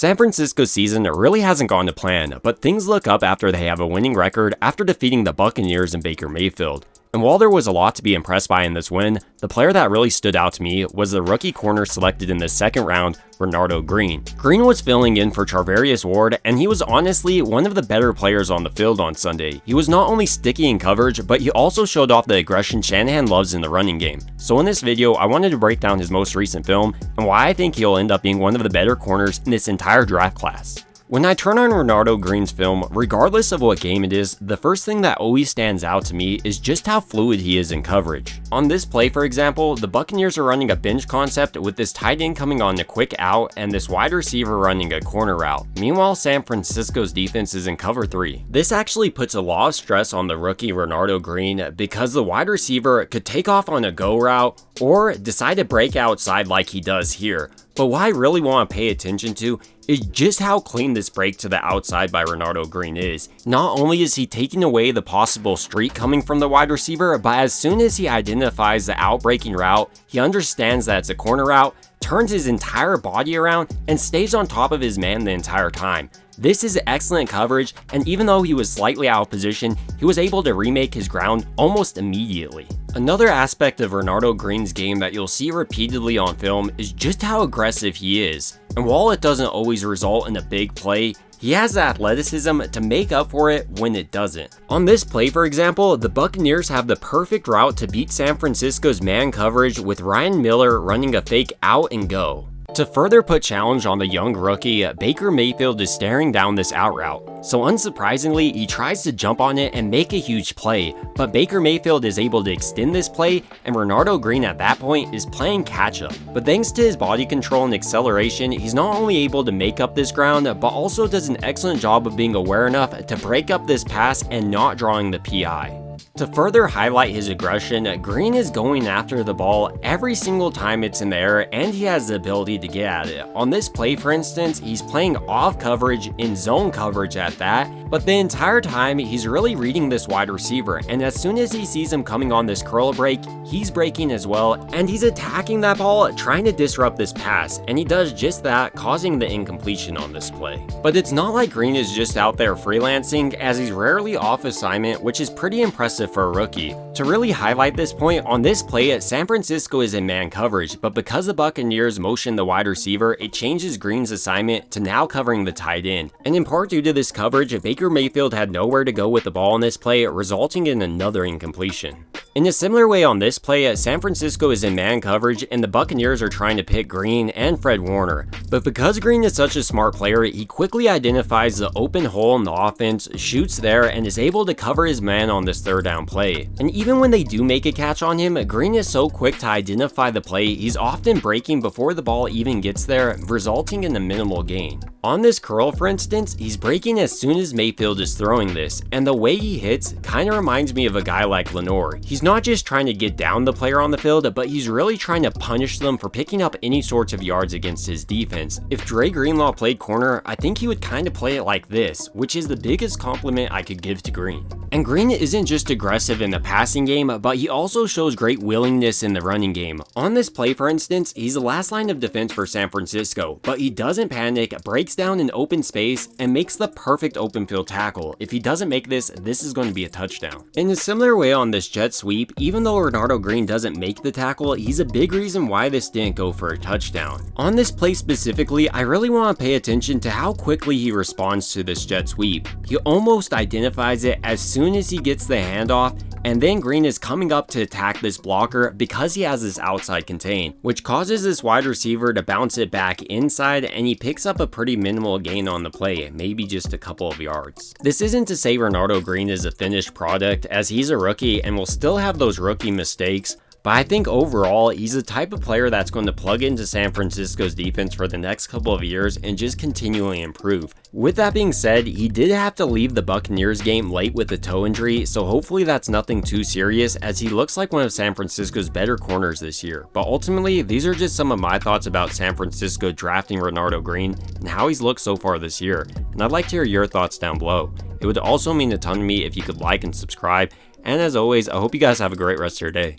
San Francisco's season really hasn't gone to plan, but things look up after they have a winning record after defeating the Buccaneers and Baker Mayfield. And while there was a lot to be impressed by in this win, the player that really stood out to me was the rookie corner selected in the second round, Renardo Green. Green was filling in for Charvarius Ward, and he was honestly one of the better players on the field on Sunday. He was not only sticky in coverage, but he also showed off the aggression Shanahan loves in the running game. So in this video, I wanted to break down his most recent film and why I think he'll end up being one of the better corners in this entire draft class. When I turn on Renardo Green's film, regardless of what game it is, the first thing that always stands out to me is just how fluid he is in coverage. On this play, for example, the Buccaneers are running a binge concept with this tight end coming on a quick out and this wide receiver running a corner route. Meanwhile, San Francisco's defense is in cover 3. This actually puts a lot of stress on the rookie Renardo Green because the wide receiver could take off on a go route or decide to break outside like he does here. But what I really want to pay attention to is just how clean this break to the outside by Renardo Green is. Not only is he taking away the possible streak coming from the wide receiver, but as soon as he identifies the outbreaking route, he understands that it's a corner route, turns his entire body around, and stays on top of his man the entire time. This is excellent coverage, and even though he was slightly out of position, he was able to remake his ground almost immediately. Another aspect of Renardo Green's game that you'll see repeatedly on film is just how aggressive he is. And while it doesn't always result in a big play, he has the athleticism to make up for it when it doesn't. On this play, for example, the Buccaneers have the perfect route to beat San Francisco's man coverage with Ryan Miller running a fake out and go. To further put challenge on the young rookie, Baker Mayfield is staring down this out route. So unsurprisingly, he tries to jump on it and make a huge play, but Baker Mayfield is able to extend this play, and Renardo Green at that point is playing catch up. But thanks to his body control and acceleration, he's not only able to make up this ground, but also does an excellent job of being aware enough to break up this pass and not drawing the PI. To further highlight his aggression, Green is going after the ball every single time it's in the air, and he has the ability to get at it. On this play, for instance, he's playing off coverage in zone coverage at that, but the entire time he's really reading this wide receiver, and as soon as he sees him coming on this curl break, he's breaking as well, and he's attacking that ball, trying to disrupt this pass, and he does just that, causing the incompletion on this play. But it's not like Green is just out there freelancing, as he's rarely off assignment, which is pretty impressive for a rookie. To really highlight this point, on this play, San Francisco is in man coverage, but because the Buccaneers motion the wide receiver, it changes Green's assignment to now covering the tight end. And in part due to this coverage, Baker Mayfield had nowhere to go with the ball on this play, resulting in another incompletion. In a similar way on this play, San Francisco is in man coverage and the Buccaneers are trying to pick Green and Fred Warner. But because Green is such a smart player, he quickly identifies the open hole in the offense, shoots there, and is able to cover his man on this third down play. And even when they do make a catch on him, Green is so quick to identify the play, he's often breaking before the ball even gets there, resulting in a minimal gain. On this curl, for instance, he's breaking as soon as Mayfield is throwing this, and the way he hits kinda reminds me of a guy like Lenoir. He's not just trying to get down the player on the field, but he's really trying to punish them for picking up any sorts of yards against his defense. If Dre Greenlaw played corner, I think he would kinda play it like this, which is the biggest compliment I could give to Green. And Green isn't just aggressive in the passing game, but he also shows great willingness in the running game. On this play, for instance, he's the last line of defense for San Francisco, but he doesn't panic, breaks down in open space, and makes the perfect open field tackle. If he doesn't make this, this is going to be a touchdown. In a similar way on this jet sweep, even though Renardo Green doesn't make the tackle, he's a big reason why this didn't go for a touchdown. On this play specifically, I really want to pay attention to how quickly he responds to this jet sweep. He almost identifies it as soon as he gets the handoff, and then Green is coming up to attack this blocker because he has this outside contain, which causes this wide receiver to bounce it back inside, and he picks up a pretty minimal gain on the play, maybe just a couple of yards. This isn't to say Renardo Green is a finished product, as he's a rookie and will still have those rookie mistakes, but I think overall, he's the type of player that's going to plug into San Francisco's defense for the next couple of years and just continually improve. With that being said, he did have to leave the Buccaneers game late with a toe injury, so hopefully that's nothing too serious, as he looks like one of San Francisco's better corners this year. But ultimately, these are just some of my thoughts about San Francisco drafting Renardo Green and how he's looked so far this year, and I'd like to hear your thoughts down below. It would also mean a ton to me if you could like and subscribe, and as always, I hope you guys have a great rest of your day.